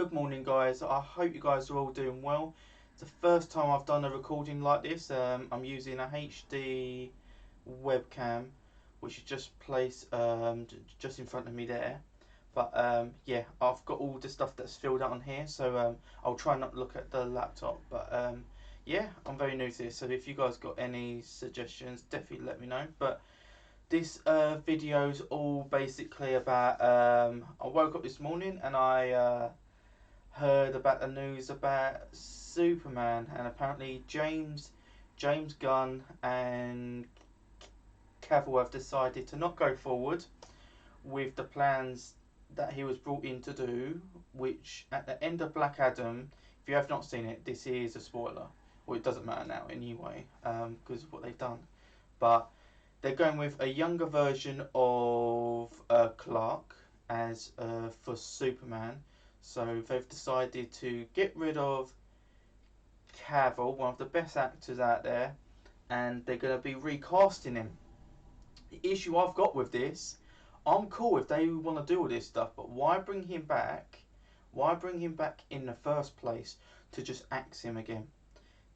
Good morning, guys. I hope you guys are all doing well. It's the first time I've done a recording like this. I'm using a HD webcam, which is just placed just in front of me there. But yeah, I've got all the stuff that's filled out on here, so I'll try not to look at the laptop. But yeah, I'm very new to this, so if you guys got any suggestions, definitely let me know. But this video's all basically about I woke up this morning and I heard about the news about Superman, and apparently James Gunn and Cavill have decided to not go forward with the plans that he was brought in to do, which at the end of Black Adam, if you have not seen it, this is a spoiler. Well, it doesn't matter now anyway, because of what they've done. But they're going with a younger version of Clark as for Superman. So they've decided to get rid of Cavill, one of the best actors out there, and they're going to be recasting him. The issue I've got with this, I'm cool if they want to do all this stuff, but why bring him back? Why bring him back in the first place to just axe him again?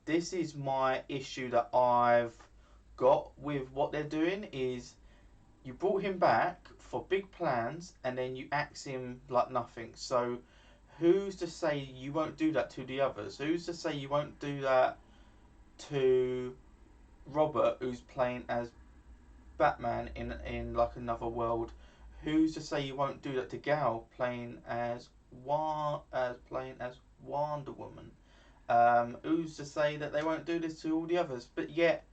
This is my issue that I've got with what they're doing is you brought him back for big plans and then you axe him like nothing. So who's to say you won't do that to the others? Who's to say you won't do that to Robert, who's playing as Batman in like another world? Who's to say you won't do that to Gal playing as Wonder Woman? Who's to say that they won't do this to all the others? But yet,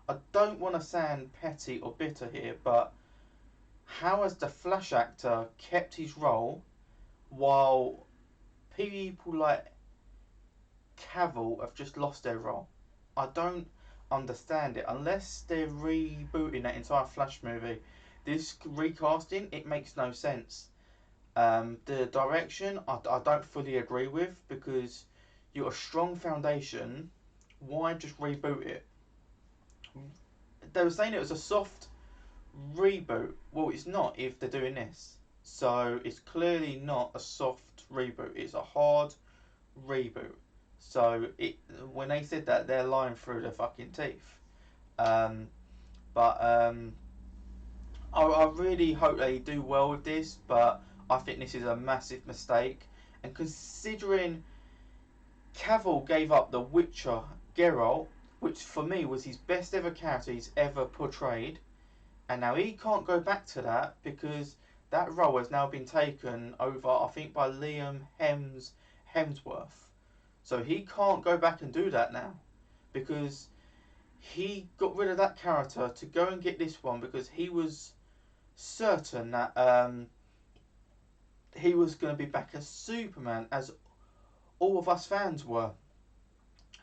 I don't want to sound petty or bitter here, but how has the Flash actor kept his role while people like Cavill have just lost their role? I don't understand it. Unless they're rebooting that entire Flash movie, this recasting, it makes no sense. The direction, I don't fully agree with, because you got a strong foundation. Why just reboot it? They were saying it was a soft reboot. Well, it's not if they're doing this. So it's clearly not a soft reboot. It's a hard reboot. So when they said that, they're lying through their fucking teeth. Um, but I really hope they do well with this. But I think this is a massive mistake. And considering Cavill gave up the Witcher Geralt, which for me was his best ever character he's ever portrayed, and now he can't go back to that because that role has now been taken over, I think, by Liam Hemsworth. So he can't go back and do that now because he got rid of that character to go and get this one because he was certain that he was going to be back as Superman, as all of us fans were.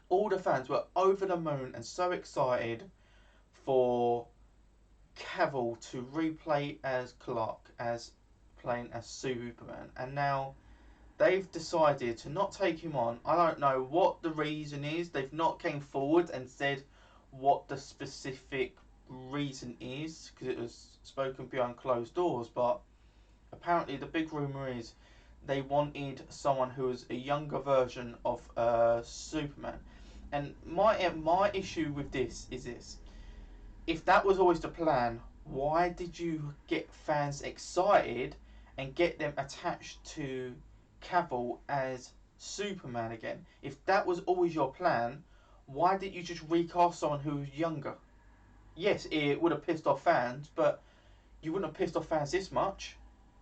All the fans were over the moon and so excited for Cavill to replay as Clark, as playing as Superman, and now they've decided to not take him on. I don't know what the reason is. They've not came forward and said what the specific reason is because it was spoken behind closed doors, but apparently the big rumour is they wanted someone who was a younger version of Superman. And my issue with this is this: if that was always the plan, why did you get fans excited and get them attached to Cavill as Superman again? If that was always your plan, why didn't you just recast someone who was younger? Yes, it would have pissed off fans, but you wouldn't have pissed off fans this much.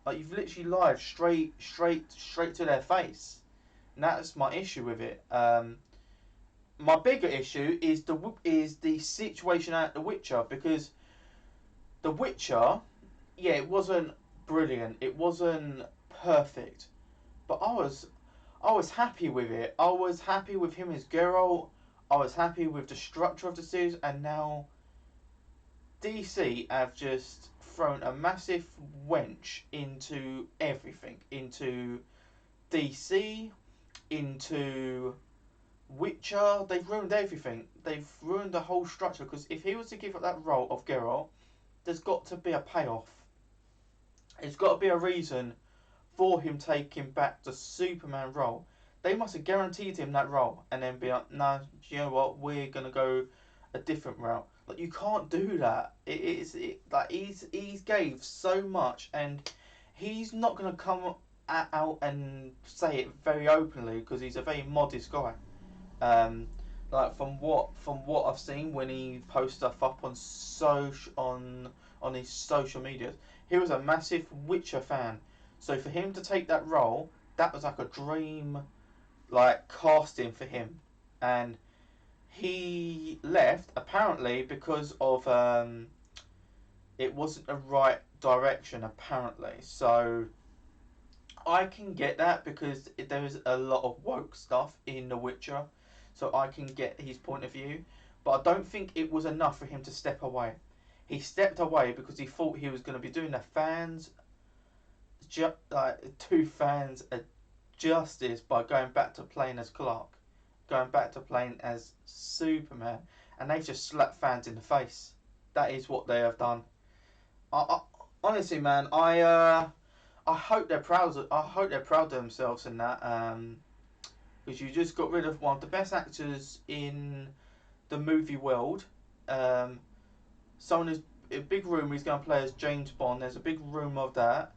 Like, you've literally lied straight to their face. And that's my issue with it. My bigger issue is the situation at The Witcher, because The Witcher, yeah, it wasn't brilliant, it wasn't perfect, but I was happy with it. I was happy with him as Geralt. I was happy with the structure of the series, and now DC have just thrown a massive wench into everything, into DC, into Witcher. They've ruined everything. They've ruined the whole structure. Because if he was to give up that role of Geralt, there's got to be a payoff. There's got to be a reason for him taking back the Superman role. They must have guaranteed him that role and then be like, no, you know what, we're gonna go a different route. Like you can't do that. Like he's gave so much and he's not gonna come out and say it very openly because he's a very modest guy. Um, like from what I've seen when he posts stuff up on his social medias, he was a massive Witcher fan. So for him to take that role, that was like a dream, like casting for him, and he left apparently because of it wasn't the right direction apparently. So I can get that because there is a lot of woke stuff in The Witcher, so I can get his point of view. But I don't think it was enough for him to step away. He stepped away because he thought he was going to be doing the fans, two fans a justice by going back to playing as Clark, going back to playing as Superman, and they just slapped fans in the face. That is what they have done. I honestly, man, I hope they're proud. I hope they're proud of themselves in that. Because you just got rid of one of the best actors in the movie world. Someone who's a big room. He's going to play as James Bond. There's a big room of that.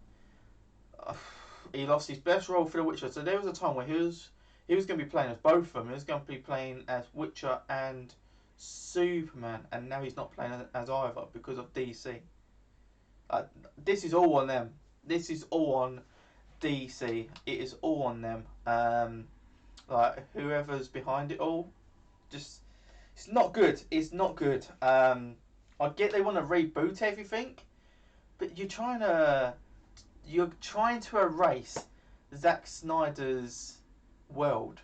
He lost his best role for The Witcher. So there was a time where he was going to be playing as both of them. He was going to be playing as Witcher and Superman, and now he's not playing as either because of DC. This is all on them. This is all on DC. It is all on them. Like whoever's behind it all, just it's not good. It's not good. I get they want to reboot everything, but you're trying to erase Zack Snyder's world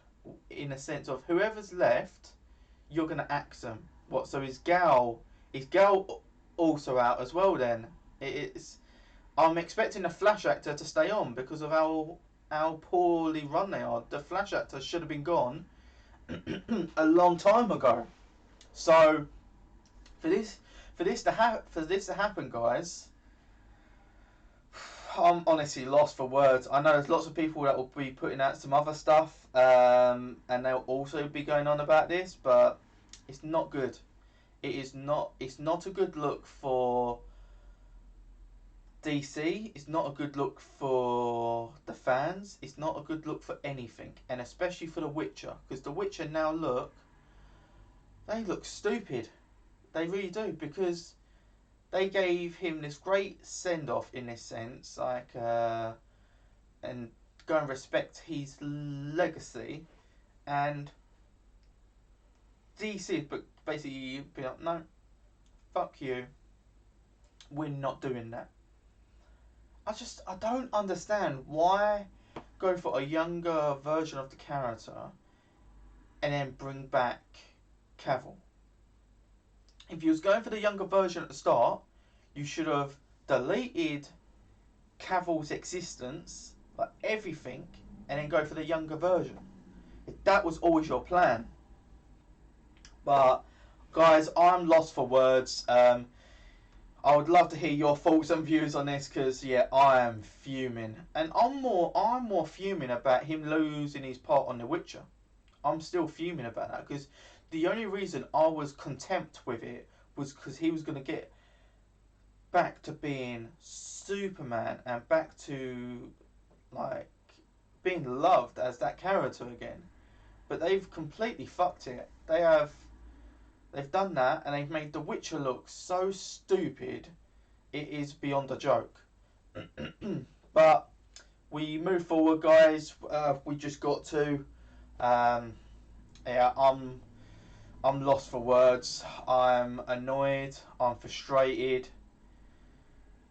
in a sense of whoever's left, you're gonna axe them. What? So is Gal also out as well? Then it's I'm expecting the Flash actor to stay on because of how poorly run they are. The Flash actor should have been gone a long time ago. So for this to happen, guys, I'm honestly lost for words. I know there's lots of people that will be putting out some other stuff, and they'll also be going on about this, but it's not good. It is not. It's not a good look for DC. It's not a good look for the fans. It's not a good look for anything, and especially for The Witcher, because The Witcher now they look stupid. They really do, because they gave him this great send off in this sense, and go and respect his legacy, and DC, but basically be like, no, fuck you, we're not doing that. I don't understand why go for a younger version of the character and then bring back Cavill. If you was going for the younger version at the start, you should have deleted Cavill's existence, like everything, and then go for the younger version. If that was always your plan. But guys, I'm lost for words. I would love to hear your thoughts and views on this, because yeah, I am fuming, and I'm more fuming about him losing his part on The Witcher. I'm still fuming about that, because the only reason I was content with it was because he was going to get back to being Superman and back to like being loved as that character again. But they've completely fucked it. They've done that, and they've made The Witcher look so stupid. It is beyond a joke. But we move forward, guys. We just got to. Yeah, I'm lost for words. I'm annoyed. I'm frustrated.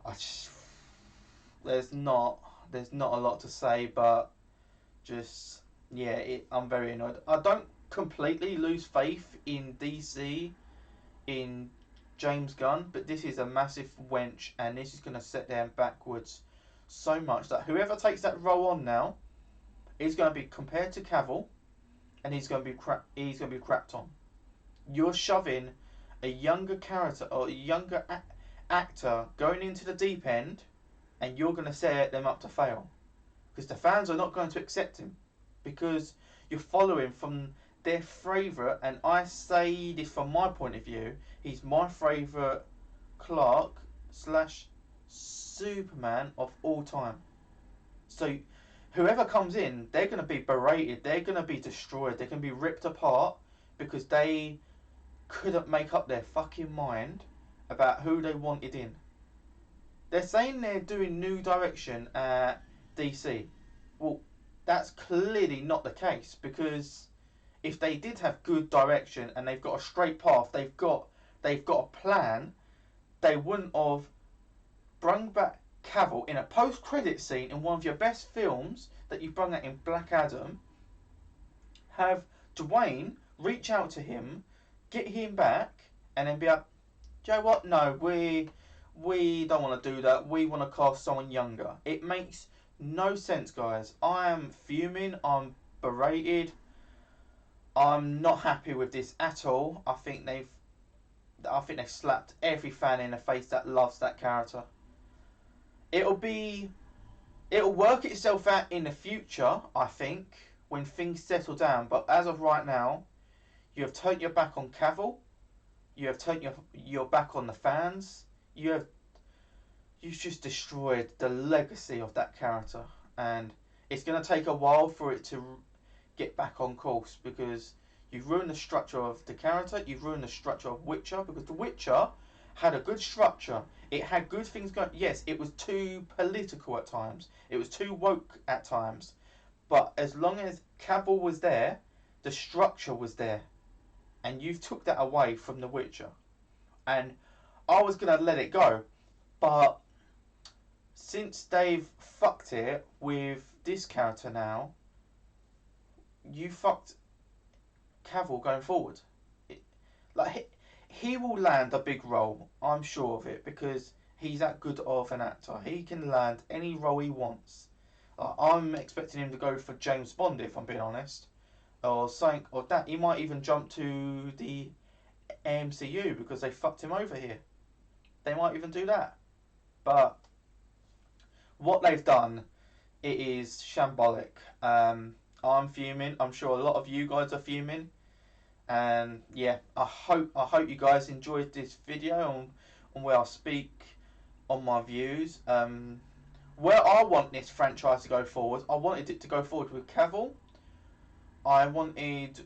I just there's not a lot to say, but just yeah, I'm very annoyed. I don't completely lose faith in DC, in James Gunn, but this is a massive wench, and this is going to set them backwards so much that whoever takes that role on now is going to be compared to Cavill, and he's going to be crapped on. You're shoving a younger character or a younger actor going into the deep end, and you're going to set them up to fail. because the fans are not going to accept him because you're following from their favourite, and I say this from my point of view, he's my favourite Clark slash Superman of all time. So whoever comes in, they're going to be berated, they're going to be destroyed, they're going to be ripped apart because they couldn't make up their fucking mind about who they wanted in. They're saying they're doing new direction at DC. Well, that's clearly not the case because if they did have good direction and they've got a straight path, they've got a plan, they wouldn't have brung back Cavill in a post-credit scene in one of your best films that you've brung out in Black Adam. Have Dwayne reach out to him, get him back, and then be like, "Do you know what? No, we don't want to do that. We want to cast someone younger." It makes no sense, guys. I am fuming. I'm berated. I'm not happy with this at all. I think they've slapped every fan in the face that loves that character. It'll work itself out in the future, I think, when things settle down. But as of right now, you have turned your back on Cavill. You have turned your back on the fans. You've just destroyed the legacy of that character, and it's going to take a while for it to get back on course because you've ruined the structure of the character. You've ruined the structure of Witcher because the Witcher had a good structure. It had good things going. Yes, it was too political at times. It was too woke at times. But as long as Cavill was there, the structure was there. And you've took that away from The Witcher. And I was going to let it go. But since they've fucked it with this character now, you fucked Cavill going forward. He will land a big role, I'm sure of it, because he's that good of an actor. He can land any role he wants. I'm expecting him to go for James Bond, if I'm being honest, or something, or that. He might even jump to the MCU because they fucked him over here. They might even do that. But what they've done, it is shambolic. I'm fuming. I'm sure a lot of you guys are fuming. And yeah, I hope you guys enjoyed this video on where I speak on my views. Where I want this franchise to go forward, I wanted it to go forward with Cavill. I wanted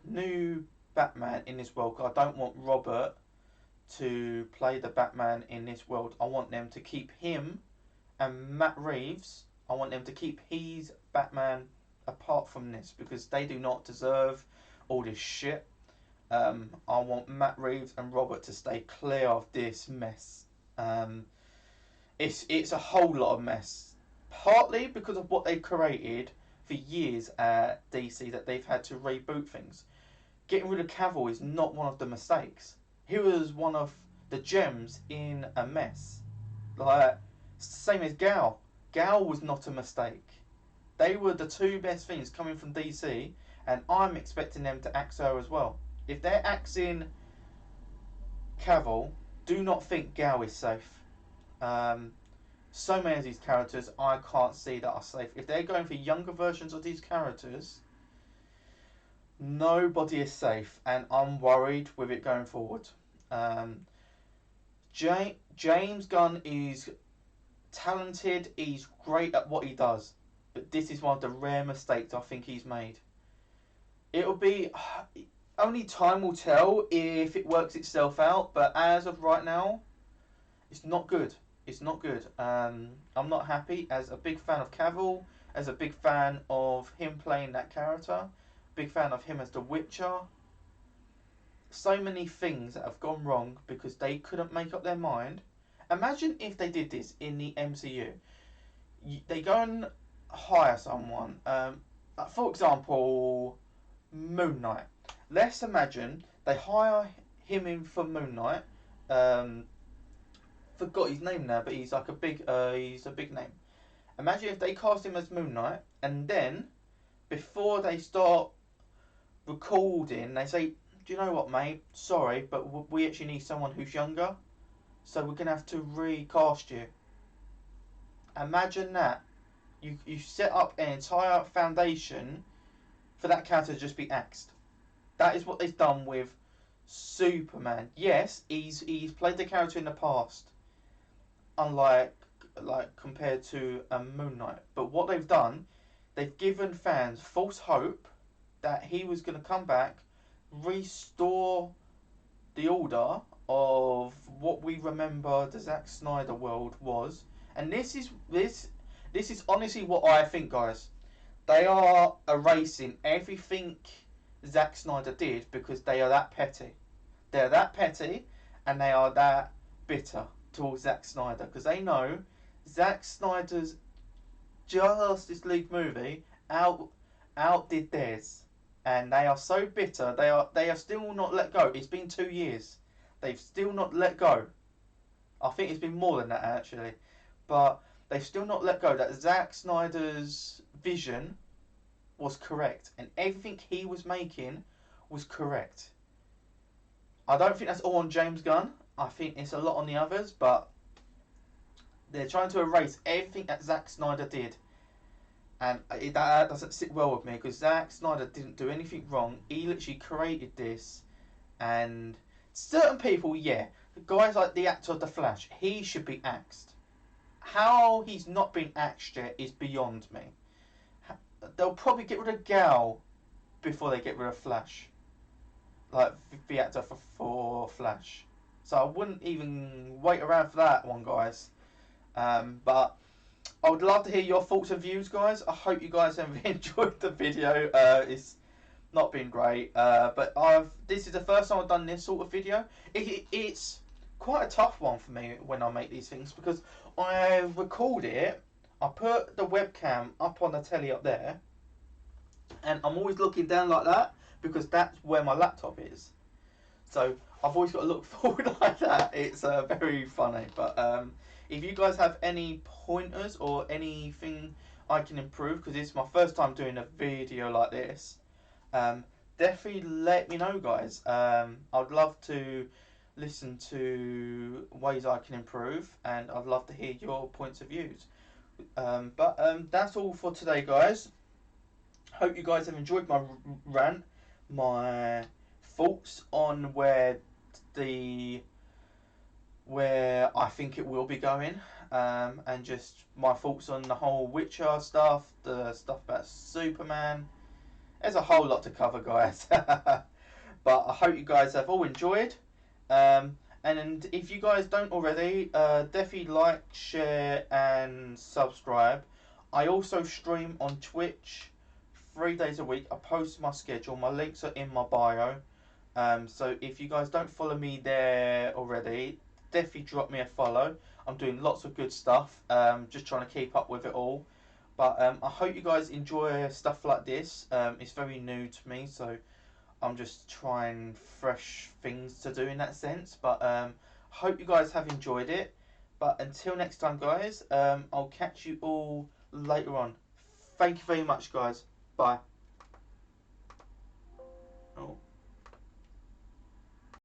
new Batman in this world. I don't want Robert to play the Batman in this world. I want them to keep him and Matt Reeves. I want them to keep his Batman apart from this because they do not deserve all this shit. I want Matt Reeves and Robert to stay clear of this mess. It's a whole lot of mess. Partly because of what they created for years at DC that they've had to reboot things. Getting rid of Cavill is not one of the mistakes. He was one of the gems in a mess. Like, same as Gal. Gal was not a mistake. They were the two best things coming from DC, and I'm expecting them to axe her as well. If they're axing Cavill, do not think Gal is safe. So many of these characters I can't see that are safe. If they're going for younger versions of these characters, nobody is safe, and I'm worried with it going forward. James Gunn is talented, he's great at what he does, but this is one of the rare mistakes I think he's made. It'll be only time will tell if it works itself out, but as of right now, it's not good. It's not good. I'm not happy as a big fan of Cavill, as a big fan of him playing that character, big fan of him as the Witcher. So many things that have gone wrong because they couldn't make up their mind. Imagine if they did this in the MCU. They go and hire someone. For example, Moon Knight. Let's imagine they hire him in for Moon Knight. Forgot his name now, but he's like he's a big name. Imagine if they cast him as Moon Knight, and then before they start recording, they say, "Do you know what, mate? Sorry, but we actually need someone who's younger, so we're gonna have to recast you." Imagine that. You set up an entire foundation for that character to just be axed. That is what they've done with Superman. Yes, he's played the character in the past, unlike like compared to Moon Knight. But what they've done, they've given fans false hope that he was going to come back, restore the order of what we remember the Zack Snyder world was. And this is honestly what I think, guys. They are erasing everything Zack Snyder did because they are that petty. They're that petty, and they are that bitter towards Zack Snyder because they know Zack Snyder's Justice League movie outdid theirs, and they are so bitter. They are still not let go. It's been 2 years. They've still not let go. I think it's been more than that actually, but they've still not let go. That Zack Snyder's vision was correct, and everything he was making was correct. I don't think that's all on James Gunn. I think it's a lot on the others, but they're trying to erase everything that Zack Snyder did. And that doesn't sit well with me because Zack Snyder didn't do anything wrong. He literally created this. And certain people, yeah, guys like the actor of The Flash, he should be axed. How he's not been axed yet is beyond me. They'll probably get rid of Gal before they get rid of Flash. Like the actor for Flash. So I wouldn't even wait around for that one, guys. But I would love to hear your thoughts and views, guys. I hope you guys have enjoyed the video. It's not been great, but this is the first time I've done this sort of video. It's quite a tough one for me when I make these things because I record it. I put the webcam up on the telly up there, and I'm always looking down like that because that's where my laptop is. So I've always got to look forward like that. It's very funny. But if you guys have any pointers or anything I can improve, because it's my first time doing a video like this, definitely let me know, guys. I'd love to listen to ways I can improve, and I'd love to hear your points of views. But that's all for today, guys. Hope you guys have enjoyed my rant, my thoughts on where I think it will be going, and just my thoughts on the whole Witcher stuff, the stuff about Superman. There's a whole lot to cover, guys. But I hope you guys have all enjoyed. And if you guys don't already, definitely like, share, and subscribe. I also stream on Twitch 3 days a week. I post my schedule. My links are in my bio. So if you guys don't follow me there already, definitely drop me a follow. I'm doing lots of good stuff. Just trying to keep up with it all. But I hope you guys enjoy stuff like this. It's very new to me, so I'm just trying fresh things to do in that sense. But hope you guys have enjoyed it. But until next time, guys, I'll catch you all later on. Thank you very much, guys. Bye. Oh.